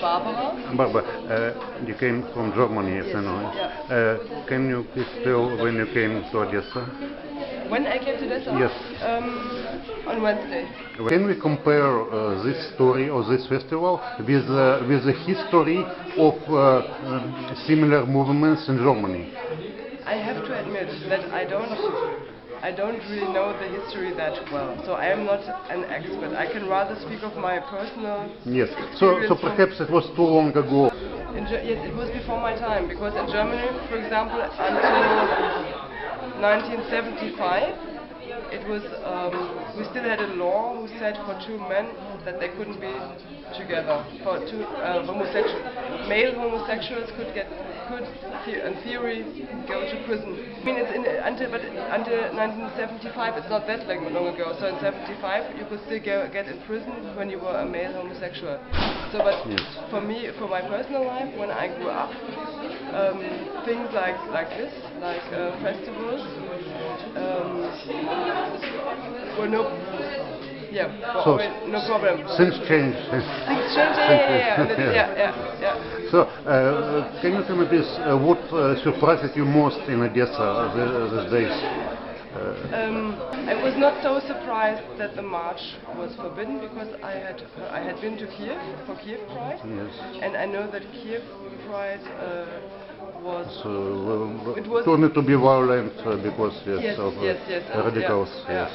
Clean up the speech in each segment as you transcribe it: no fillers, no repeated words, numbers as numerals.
Barbara. Barbara, you came from Germany, yes, I know. Yeah. Can you please tell when you came to Odessa? When I came to Odessa? Yes. On Wednesday. Can we compare this story or this festival with the history of similar movements in Germany? I have to admit that I don't really know the history that well, so I am not an expert. I can rather speak of my personal Yes. experience. So perhaps it was too long ago. Yes, it was before my time, because in Germany, for example, until 1975, it was we still had a law who said for two men that they couldn't be together. For two male homosexuals could in theory go to prison. I mean, until 1975, it's not that long ago. So in 75, you could still get in prison when you were a male homosexual. So, but yes. for me, for my personal life, when I grew up, things like this, like festivals, were no problem. Things change. Things change, yeah. So, can you tell me please, what surprised you most in Odessa these days? I was not so surprised that the march was forbidden, because I had been to Kiev for Kiev Pride, yes. and I know that Kiev Pride was turned to be violent because of radicals. Yes.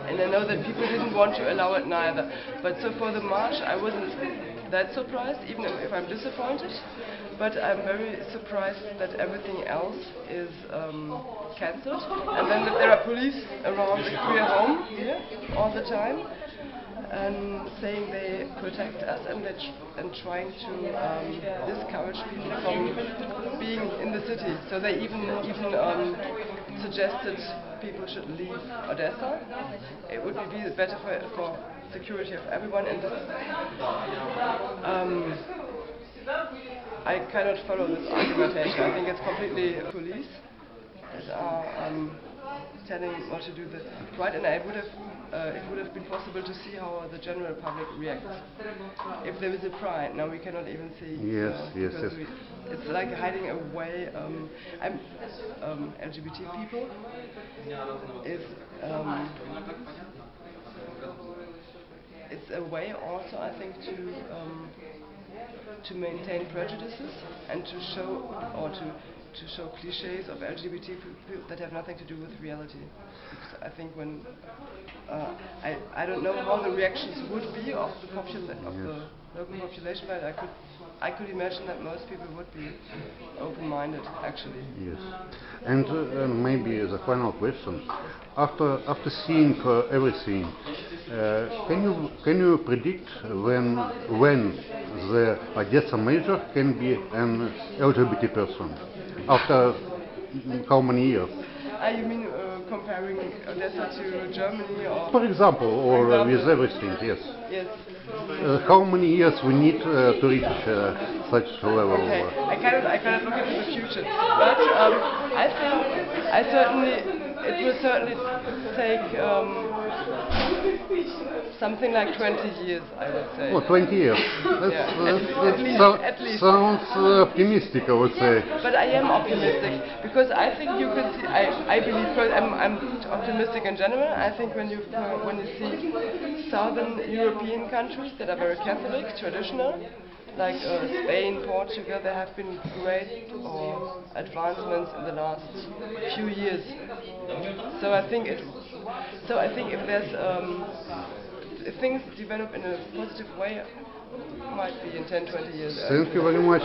And I know that people didn't want to allow it neither. But so for the march, I wasn't that surprised, even if I'm disappointed. But I'm very surprised that everything else is cancelled, and then that there are police around the queer home here all the time, and saying they protect us, and trying to discourage people from being in the city. So they even suggested people should leave Odessa. It would be better for security of everyone. And this, I cannot follow this argumentation. I think it's completely police that are telling what to do. Right, and it would have been possible to see how the general public reacts if there is a pride. Now we cannot even see. Yes. It's like hiding away. LGBT people is it's a way also, I think, to maintain prejudices and to show cliches of LGBT people that have nothing to do with reality. Because I think when I don't know how the reactions would be of the local population, but I could imagine that most people would be open-minded, actually. Yes. And maybe the final question: after seeing everything, can you predict when the Odessa major can be an LGBT person? After how many years? You mean comparing Odessa to Germany, or? For example, or with everything, yes. Yes. How many years we need to reach such a level? Okay, I cannot look into the future, but it will certainly take something like 20 years, I would say. Oh, 20 years. At least. Sounds optimistic, I would say. But I am optimistic, because I think you can see. I believe, because I'm optimistic in general. I think when you see southern European countries that are very Catholic, traditional, like Spain, Portugal, there have been great advancements in the last few years. So I think if there's if things develop in a positive way, might be in 10-20 years. Thank you very much.